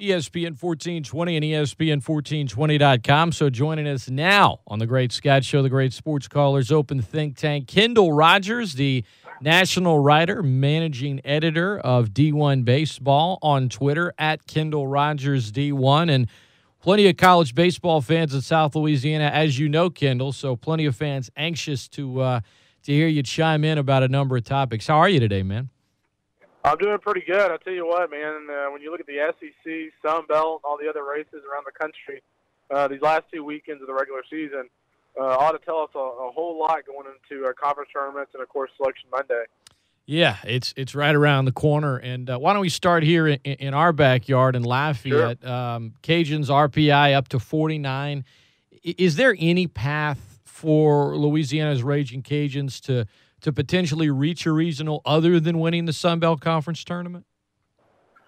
ESPN 1420 and ESPN1420.com. So joining us now on the Great Scott Show, the Great Sports Callers Open Think Tank, Kendall Rogers, the national writer, managing editor of D1 Baseball on Twitter, at Kendall Rogers D1, and plenty of college baseball fans in South Louisiana, as you know, Kendall. So plenty of fans anxious to hear you chime in about a number of topics. How are you today, man? I'm doing pretty good. I tell you what, man, when you look at the SEC, Sun Belt, all the other races around the country, these last 2 weekends of the regular season ought to tell us a whole lot going into our conference tournaments and, of course, Selection Monday. Yeah, it's right around the corner. And why don't we start here in our backyard in Lafayette? Sure. Cajuns RPI up to 49. Is there any path for Louisiana's Ragin Cajuns to potentially reach a regional other than winning the Sun Belt Conference tournament?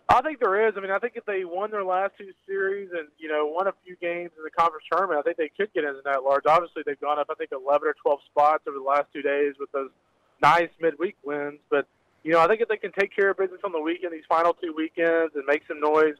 I think there is. I mean, I think if they won their last two series and, won a few games in the conference tournament, I think they could get into that large. Obviously, they've gone up, I think, 11 or 12 spots over the last 2 days with those nice midweek wins. But, I think if they can take care of business on the weekend, these final 2 weekends, and make some noise,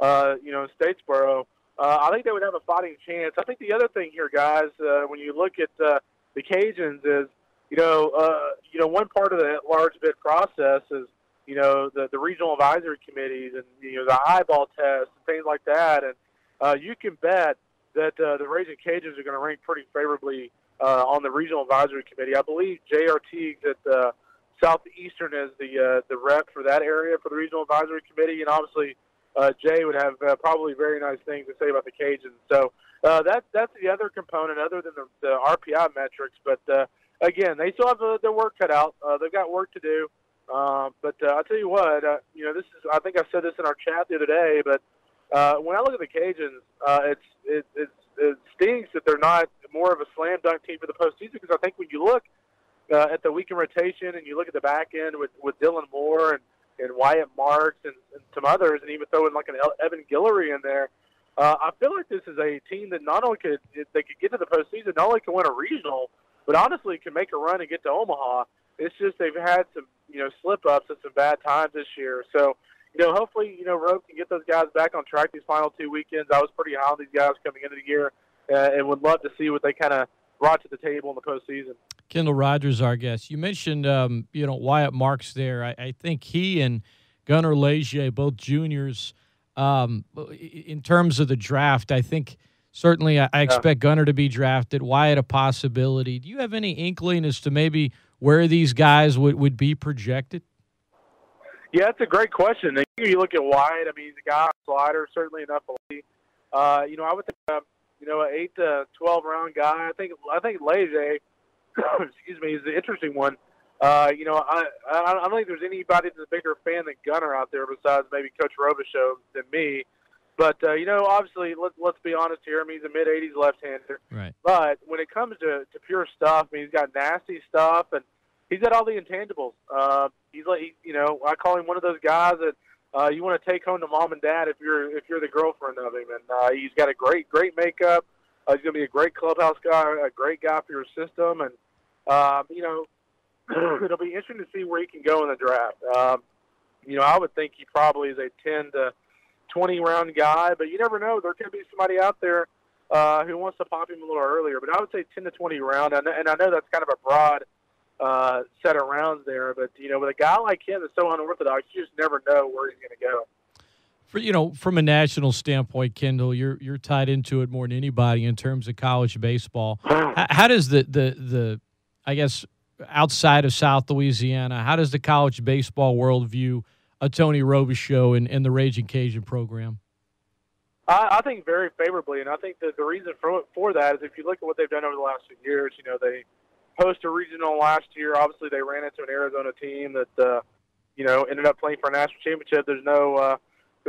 in Statesboro, I think they would have a fighting chance. I think the other thing here, guys, when you look at the Cajuns is, one part of the large bid process is, the regional advisory committees and, the eyeball tests and things like that. And you can bet that the Ragin Cajuns are going to rank pretty favorably on the regional advisory committee. I believe J.R. Teagues at Southeastern is the rep for that area for the regional advisory committee. And obviously, Jay would have probably very nice things to say about the Cajuns. So that's the other component other than the RPI metrics. But, again, they still have their work cut out. They've got work to do. But I'll tell you what, this is, I think I said this in our chat the other day, but when I look at the Cajuns, it stings that they're not more of a slam dunk team for the postseason, because I think when you look at the weekend rotation and you look at the back end with Dylan Moore and Wyatt Marks and some others, and even throw in like an Evan Guillory in there, I feel like this is a team that not only could get to the postseason, not only can win a regional, but honestly can make a run and get to Omaha. It's just they've had some, slip-ups and some bad times this year. So, hopefully, Rogue can get those guys back on track these final 2 weekends. I was pretty high on these guys coming into the year and would love to see what they kind of brought to the table in the postseason. Kendall Rogers, our guest. You mentioned, Wyatt Marks there. I think he and Gunnar Leger, both juniors, in terms of the draft, I think certainly I expect Gunnar to be drafted, Wyatt a possibility. Do you have any inkling as to maybe where these guys would be projected? Yeah, that's a great question. You look at Wyatt, I mean, he's a guy on slider, certainly enough. I would think, an 8 to 12 round guy. I think Leger, excuse me, is the interesting one. I don't think there's anybody that's a bigger fan than Gunnar out there besides maybe Coach Robichaux than me. But, obviously, let's be honest here. I mean, he's a mid-80s left-hander. Right. But when it comes to pure stuff, I mean, he's got nasty stuff, and he's got all the intangibles. He's like, I call him one of those guys that you want to take home to mom and dad if you're the girlfriend of him. And he's got a great makeup. He's going to be a great clubhouse guy, a great guy for your system. And, it'll be interesting to see where he can go in the draft. I would think he probably is a 10 to 20 round guy, but you never know. There could be somebody out there who wants to pop him a little earlier. But I would say 10 to 20 round, and I know that's kind of a broad set of rounds there. But with a guy like him that's so unorthodox, you just never know where he's going to go. From a national standpoint, Kendall, you're tied into it more than anybody in terms of college baseball. How does the I guess outside of South Louisiana, how does the college baseball world view a Tony Robichaux and the Ragin Cajun program? I think very favorably, and I think that the reason for that is if you look at what they've done over the last few years, they hosted a regional last year. Obviously, they ran into an Arizona team that, ended up playing for a national championship. There's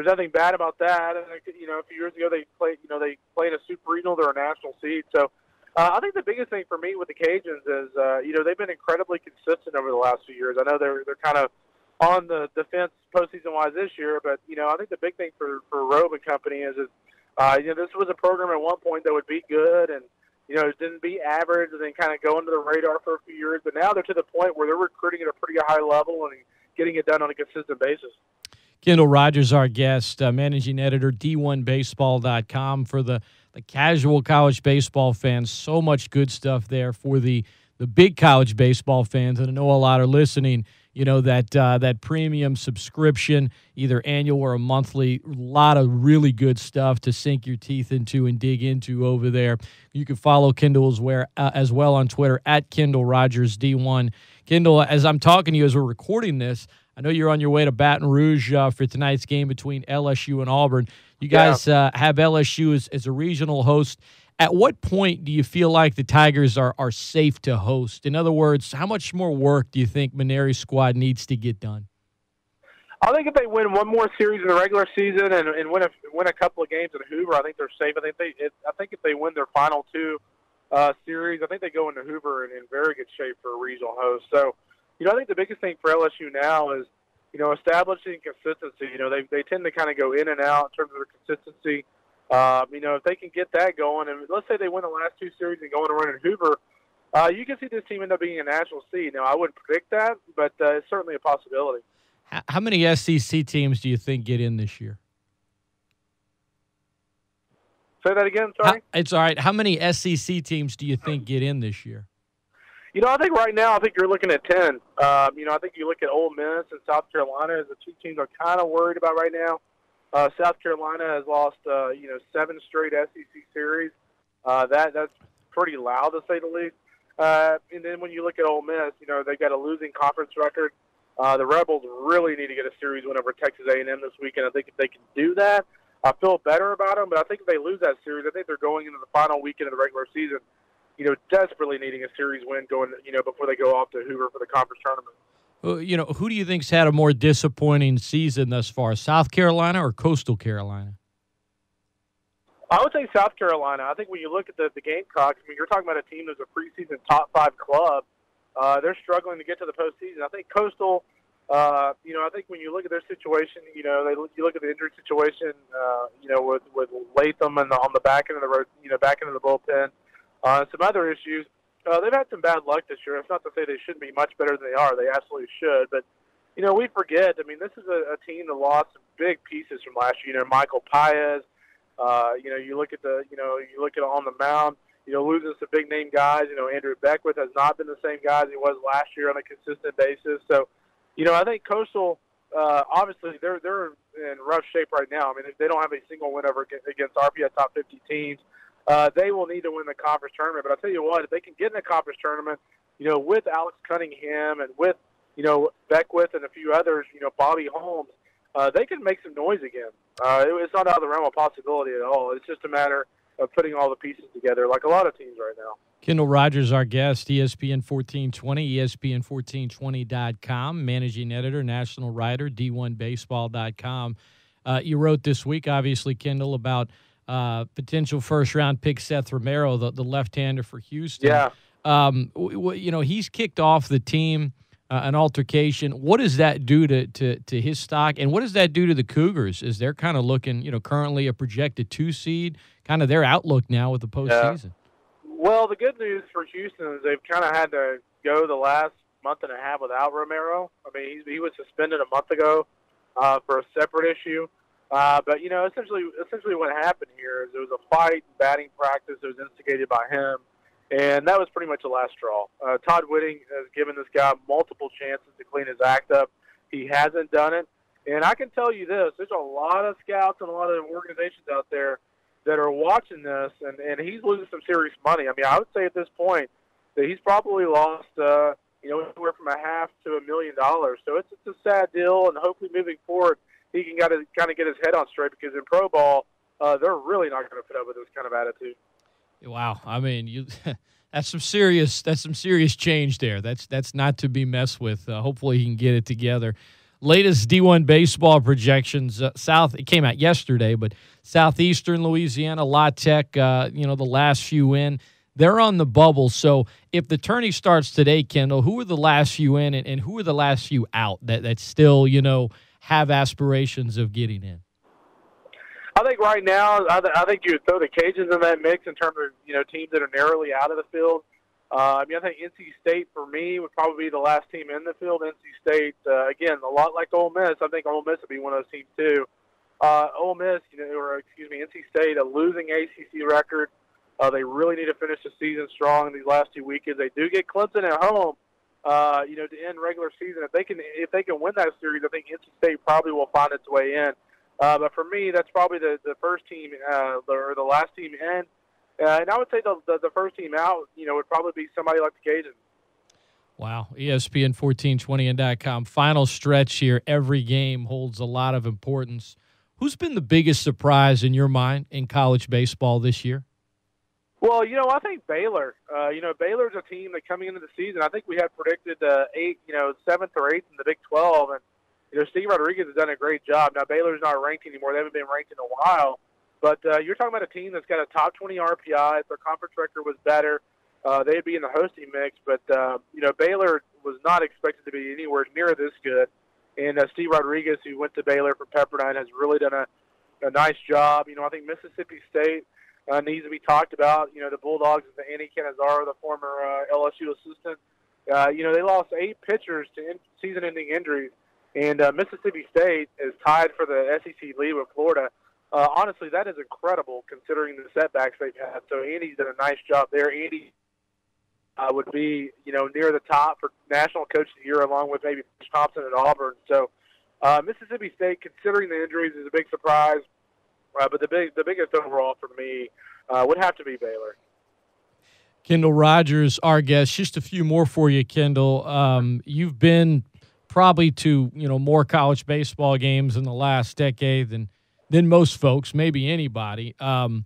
nothing bad about that. And, a few years ago they played a super regional. They're a national seed. So I think the biggest thing for me with the Cajuns is, they've been incredibly consistent over the last few years. I know they're kind of on the defense postseason-wise this year, but, I think the big thing for Robe and company is this was a program at one point that would be good and, didn't be average and then kind of go under the radar for a few years. But now they're to the point where they're recruiting at a pretty high level and getting it done on a consistent basis. Kendall Rogers, our guest, managing editor, D1Baseball.com. For the casual college baseball fans, so much good stuff there. For the big college baseball fans, and I know a lot are listening, that premium subscription, either annual or a monthly, a lot of really good stuff to sink your teeth into and dig into over there. You can follow Kendall as well on Twitter, at Kendall Rogers D1. Kendall, as I'm talking to you as we're recording this, I know you're on your way to Baton Rouge for tonight's game between LSU and Auburn. You guys have LSU as a regional host. At what point do you feel like the Tigers are safe to host? In other words, how much more work do you think Maneri's squad needs to get done? I think if they win one more series in the regular season and win a couple of games at Hoover, I think they're safe. I think if they win their final two series, I think they go into Hoover in very good shape for a regional host. So, I think the biggest thing for LSU now is, establishing consistency. They tend to kind of go in and out in terms of their consistency. If they can get that going, and let's say they win the last two series and go on a run in Hoover, you can see this team end up being a national seed. Now, I wouldn't predict that, but it's certainly a possibility. How many SEC teams do you think get in this year? Say that again, sorry? It's all right. How many SEC teams do you think get in this year? I think right now, you're looking at 10. I think you look at Ole Miss and South Carolina as the two teams I'm kind of worried about right now. South Carolina has lost, 7 straight SEC series. That's pretty loud, to say the least. And then when you look at Ole Miss, they got a losing conference record. The Rebels really need to get a series win over Texas A&M this weekend. I think if they can do that, I feel better about them. But I think if they lose that series, I think they're going into the final weekend of the regular season, desperately needing a series win going, before they go off to Hoover for the conference tournament. Who do you think's had a more disappointing season thus far, South Carolina or Coastal Carolina? I would say South Carolina. I think when you look at the Gamecocks, you're talking about a team that's a preseason top 5 club. They're struggling to get to the postseason. I think Coastal, I think when you look at their situation, you look at the injury situation, with Latham and on the back end of the road, back end of the bullpen, some other issues. They've had some bad luck this year. It's not to say they shouldn't be much better than they are. They absolutely should. But, we forget. This is a team that lost some big pieces from last year. Michael Paez. You look at on the mound. Losing some big name guys. Andrew Beckwith has not been the same guy as he was last year on a consistent basis. So, I think Coastal, obviously, they're in rough shape right now. If they don't have a single win over against RPI top 50 teams, they will need to win the conference tournament. But I'll tell you what, if they can get in the conference tournament, with Alex Cunningham and with, Beckwith and a few others, Bobby Holmes, they can make some noise again. It's not out of the realm of possibility at all. It's just a matter of putting all the pieces together like a lot of teams right now. Kendall Rogers, our guest, ESPN1420, ESPN1420.com, managing editor, national writer, D1Baseball.com. You wrote this week, obviously, Kendall, about potential first-round pick Seth Romero, the left-hander for Houston. Yeah. He's kicked off the team, an altercation. What does that do to his stock, and what does that do to the Cougars as they're kind of looking, currently a projected 2 seed, kind of their outlook now with the postseason? Yeah. Well, the good news for Houston is they've kind of had to go the last month and a half without Romero. He was suspended a month ago for a separate issue. But, essentially what happened here is there was a fight, batting practice that was instigated by him, and that was pretty much the last straw. Todd Whitting has given this guy multiple chances to clean his act up. He hasn't done it. And I can tell you this, there's a lot of scouts and a lot of organizations out there that are watching this, and he's losing some serious money. I would say at this point that he's probably lost, anywhere from $500,000 to $1 million. So it's a sad deal, and hopefully moving forward, he can kind of get his head on straight, because in pro ball, they're really not going to put up with this kind of attitude. Wow, that's some serious change there. That's not to be messed with. Hopefully, he can get it together. Latest D1 baseball projections. It came out yesterday, but Southeastern Louisiana, La Tech, the last few in, they're on the bubble. So if the tourney starts today, Kendall, who are the last few in, and who are the last few out that still have aspirations of getting in? I think right now, I think you would throw the Cajuns in that mix in terms of teams that are narrowly out of the field. I mean, I think NC State, for me, would probably be the last team in the field. NC State, again, a lot like Ole Miss. I think Ole Miss would be one of those teams, too. Ole Miss, NC State, a losing ACC record. They really need to finish the season strong in these last 2 weekends. They do get Clemson at home, to end regular season. If they can win that series, I think NC State probably will find its way in. But for me, that's probably the first team or the last team in. And I would say the first team out, would probably be somebody like the Cajuns. Wow. ESPN1420.com. Final stretch here. Every game holds a lot of importance. Who's been the biggest surprise in your mind in college baseball this year? Well, I think Baylor. Baylor's a team that coming into the season, I think we had predicted 7th or 8th in the Big 12, and Steve Rodriguez has done a great job. Now Baylor's not ranked anymore; they haven't been ranked in a while. But you're talking about a team that's got a top 20 RPI. If their conference record was better, they'd be in the hosting mix. But Baylor was not expected to be anywhere near this good. And Steve Rodriguez, who went to Baylor from Pepperdine, has really done a nice job. I think Mississippi State needs to be talked about. The Bulldogs with Andy Cannizaro, the former LSU assistant. They lost 8 pitchers to season-ending injuries. And Mississippi State is tied for the SEC lead with Florida. Honestly, that is incredible considering the setbacks they've had. So Andy's done a nice job there. Andy would be, near the top for National Coach of the Year along with maybe Thompson at Auburn. So Mississippi State, considering the injuries, is a big surprise. But the biggest overall for me would have to be Baylor. Kendall Rogers, our guest. Just a few more for you, Kendall. You've been probably to more college baseball games in the last decade than most folks, maybe anybody. What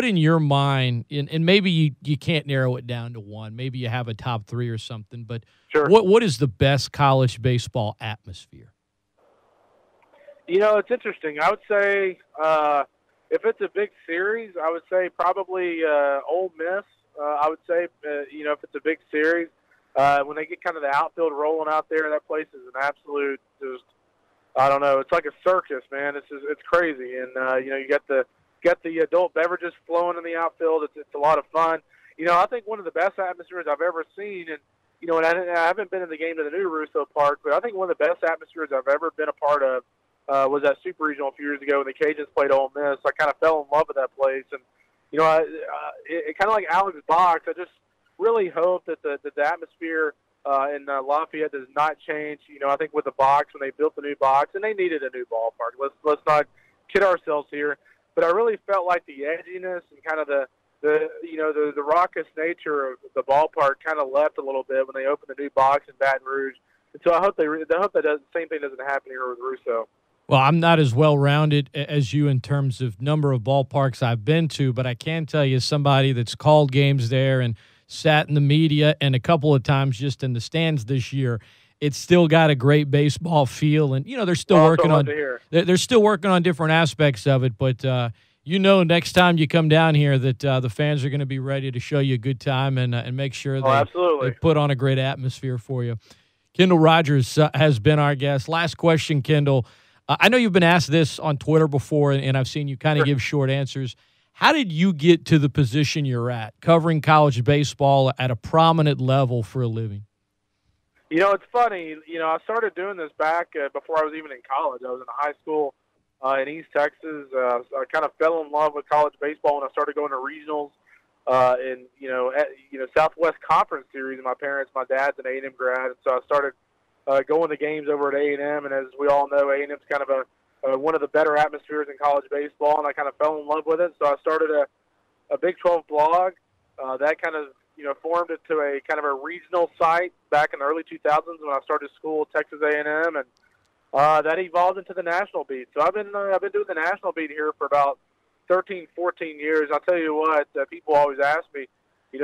in your mind, and maybe you can't narrow it down to one. Maybe you have a top 3 or something. But sure. What is the best college baseball atmosphere? It's interesting. I would say if it's a big series, I would say probably Ole Miss. I would say, if it's a big series, when they get kind of the outfield rolling out there, that place is an absolute I don't know. It's like a circus, man. It's crazy, and you got the adult beverages flowing in the outfield. It's a lot of fun. I think one of the best atmospheres I've ever seen, and and I haven't been in the game to the new Russo Park, but I think one of the best atmospheres I've ever been a part of was that Super Regional a few years ago when the Cajuns played Ole Miss. I kind of fell in love with that place, and it kind of like Alex Box. I just really hope that the atmosphere in Lafayette does not change. I think with the box, when they built the new box, and they needed a new ballpark. Let's not kid ourselves here. But I really felt like the edginess and kind of the raucous nature of the ballpark kind of left a little bit when they opened the new box in Baton Rouge. And so I hope that same thing doesn't happen here with Russo. Well, I'm not as well-rounded as you in terms of number of ballparks I've been to, but I can tell you, as somebody that's called games there and sat in the media and a couple of times just in the stands this year, it's still got a great baseball feel. And they're still working on they're still working on different aspects of it. But next time you come down here that the fans are going to be ready to show you a good time and make sure they put on a great atmosphere for you. Kendall Rogers has been our guest. Last question, Kendall. I know you've been asked this on Twitter before, and I've seen you kind of give short answers. How did you get to the position you're at, covering college baseball at a prominent level for a living? It's funny. I started doing this back before I was even in college. I was in high school in East Texas. I kind of fell in love with college baseball when I started going to regionals and Southwest Conference Series. My dad's an A&M grad, and so I started going to games over at A&M. And as we all know, A&M's kind of one of the better atmospheres in college baseball, and I kind of fell in love with it. So I started a Big 12 blog that kind of formed into a kind of a regional site back in the early 2000s when I started school at Texas A&M, and that evolved into the national beat. So I've been doing the national beat here for about 13, 14 years. I'll tell you what, people always ask me,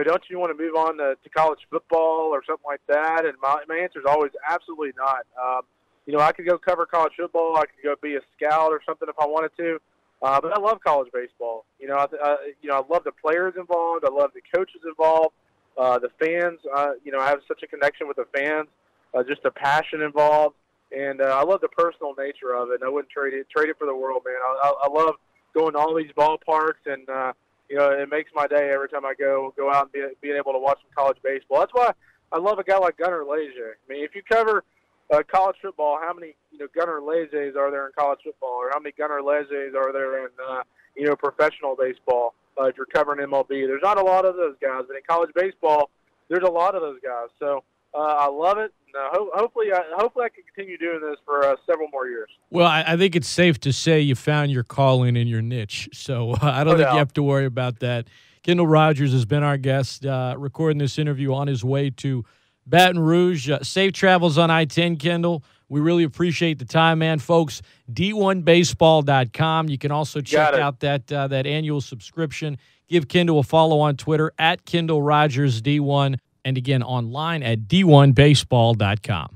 don't you want to move on to college football or something like that? And my answer is always absolutely not. I could go cover college football. I could go be a scout or something if I wanted to. But I love college baseball. I love the players involved. I love the coaches involved. The fans, I have such a connection with the fans, just the passion involved. And I love the personal nature of it. And I wouldn't trade it for the world, man. I love going to all these ballparks and, it makes my day every time I go out and being able to watch some college baseball. That's why I love a guy like Gunnar Leger. I mean, if you cover college football, how many Gunnar Legers are there in college football, or how many Gunnar Legers are there in professional baseball? If you're covering MLB, there's not a lot of those guys, but in college baseball, there's a lot of those guys. So I love it. And, hopefully I can continue doing this for several more years. Well, I think it's safe to say you found your calling and your niche, so I don't think you have to worry about that. Kendall Rogers has been our guest, recording this interview on his way to Baton Rouge. Safe travels on I-10, Kendall. We really appreciate the time, man. Folks, d1baseball.com. You can also check out that annual subscription. Give Kendall a follow on Twitter at Kendall Rogers D1. And again, online at d1baseball.com.